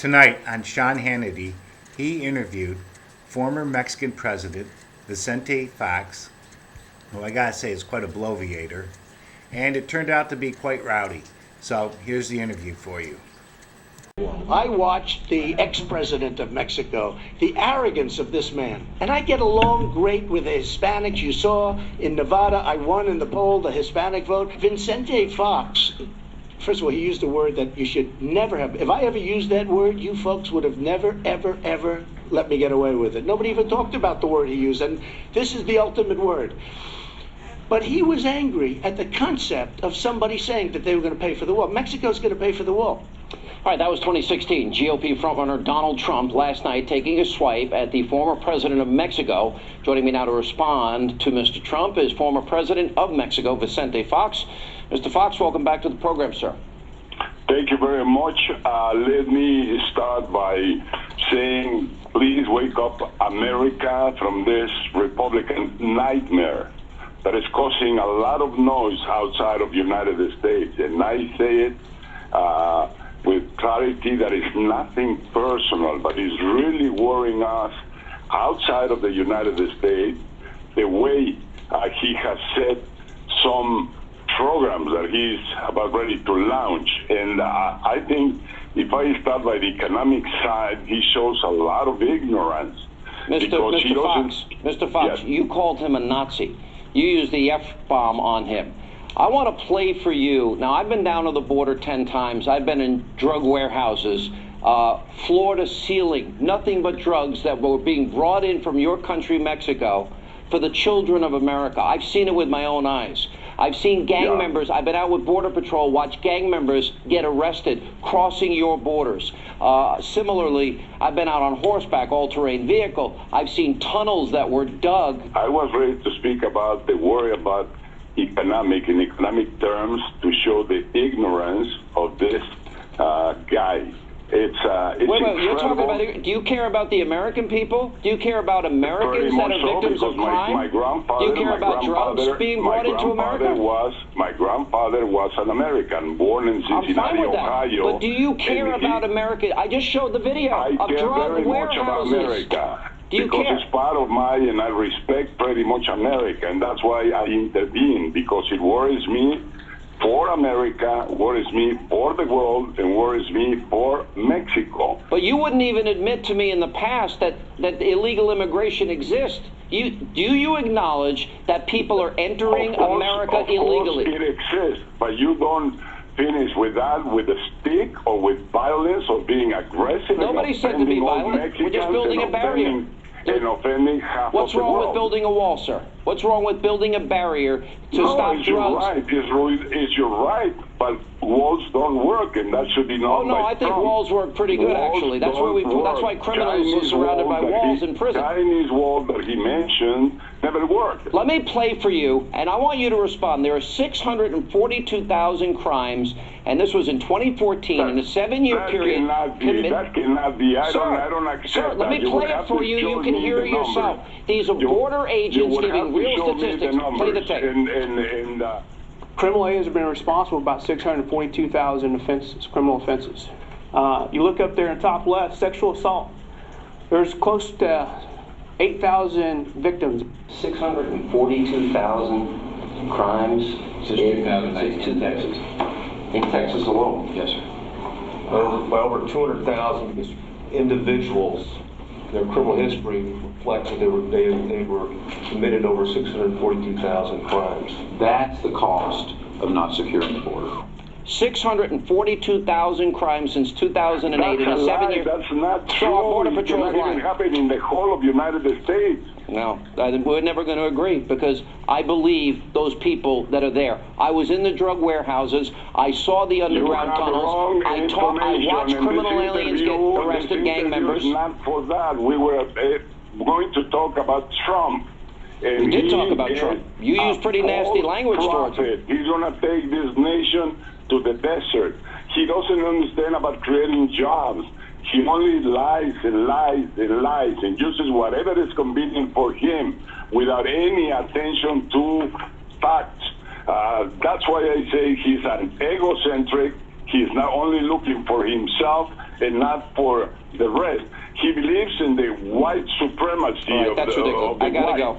Tonight on Sean Hannity, he interviewed former Mexican President Vicente Fox, who I gotta say is quite a bloviator, and it turned out to be quite rowdy. So here's the interview for you. I watched the ex-president of Mexico, the arrogance of this man. And I get along great with the Hispanics. You saw in Nevada, I won in the poll, the Hispanic vote. Vicente Fox, first of all, he used a word that you should never have. If I ever used that word, you folks would have never, ever, ever let me get away with it. Nobody even talked about the word he used, and this is the ultimate word. But he was angry at the concept of somebody saying that they were going to pay for the wall. Mexico's going to pay for the wall. All right, that was 2016. GOP frontrunner Donald Trump last night taking a swipe at the former president of Mexico. Joining me now to respond to Mr. Trump is former president of Mexico, Vicente Fox. Mr. Fox, welcome back to the program, sir. Thank you very much. Let me start by saying, please wake up America from this Republican nightmare that is causing a lot of noise outside of the United States. And I say it with clarity that is nothing personal, but is really worrying us outside of the United States, the way he has set some programs that he's about ready to launch. And I think if I start by the economic side, he shows a lot of ignorance. Mr. Fox, yes. You called him a Nazi. You used the F-bomb on him. I want to play for you. Now, I've been down to the border 10 times. I've been in drug warehouses, floor to ceiling, nothing but drugs that were being brought in from your country, Mexico, for the children of America. I've seen it with my own eyes. I've seen gang members. I've been out with Border Patrol, watch gang members get arrested crossing your borders. Similarly, I've been out on horseback, all-terrain vehicle. I've seen tunnels that were dug. I was ready to speak about the worry about in economic terms, to show the ignorance of this guy. It's wait, you're talking about, do you care about the American people? Do you care about Americans that are victims of crime? My grandfather, do you care about drugs being brought into America? My grandfather was an American, born in Cincinnati, I'm fine with that. Ohio. But do you care about America? I just showed the video of drug warehouses. America. Because it's part of and I respect pretty much America, and that's why I intervene, because it worries me for America, worries me for the world, and worries me for Mexico. But you wouldn't even admit to me in the past that illegal immigration exists. Do you acknowledge that people are entering America illegally? Of course it exists, but you don't finish with that, with a stick or with violence or being aggressive. Nobody said to be violent. We're just building a barrier. And offending half What's of the wrong world. with building a wall, sir? What's wrong with building a barrier to stop drugs? It's your right, but walls don't work, and that should be known. Oh no, I think walls work pretty good, actually. That's why criminals are surrounded by walls in prison. Chinese wall that he mentioned never worked. Let me play for you, and I want you to respond. There are 642,000 crimes, and this was in 2014, in a 7-year period. That cannot be. I don't accept Sir, let me play it for you. You can hear it yourself. These are border agents giving real statistics. Play the tape. Criminal aliens have been responsible for about 642,000 offenses, criminal offenses. You look up there in the top left, sexual assault. There's close to 8,000 victims. 642,000 crimes in Texas. In Texas alone. Yes, sir. By over 200,000 individuals, their criminal history reflected they were committed over 642,000 crimes. That's the cost of not securing the border. 642,000 crimes since 2008 in a 7-year. That's not true. So our Border Patrol is lying. It happened in the whole of the United States. No, we're never going to agree, because I believe those people that are there. I was in the drug warehouses. I saw the underground tunnels. I watched criminal aliens get arrested, gang members. Not for that. We were going to talk about Trump. We did talk about Trump. You used pretty nasty language towards him. He's going to take this nation to the desert. He doesn't understand about creating jobs. He only lies and lies and lies and uses whatever is convenient for him without any attention to facts. That's why I say he's an egocentric. He's not only looking for himself, and not for the rest. He believes in the white supremacy All right, of that's the ridiculous. of the I gotta white. go.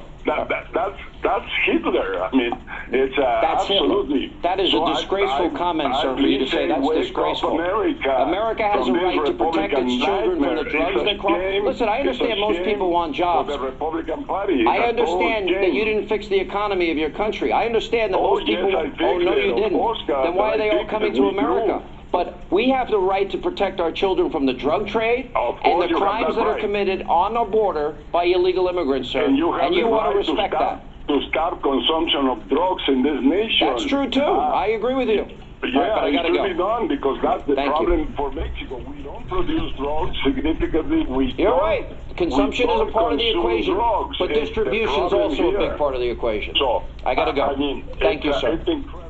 That's Hitler. I mean, it's That's absolutely. Hitler. That is a disgraceful comment, sir, for you to say that's wake up disgraceful. America has a from this right to protect its Republican children from the nightmare. drugs It's a that crop. shame. Listen, I understand It's a most shame people want jobs. For the Republican Party. It's I a understand total that you shame. didn't fix the economy of your country. I understand that Oh, most people. yes, I fixed Oh no, it. you Of didn't. course, God, Then why but are they I all fixed coming it. to We America? grew. But we have the right to protect our children from the drug trade Of and course the you have crimes that that are right. committed on our border by illegal immigrants, sir. And you have the ought right to respect that. to stop consumption of drugs in this nation. That's true too. I agree with you. Yeah, All right, but I it gotta should go. be done because that's the Thank you. problem for Mexico. We don't produce drugs significantly. You're right. Consumption is a part of the equation, drugs. but And the distribution is problem also a here- big part of the equation. So I gotta go. I mean, Thank you, sir. It's incredible.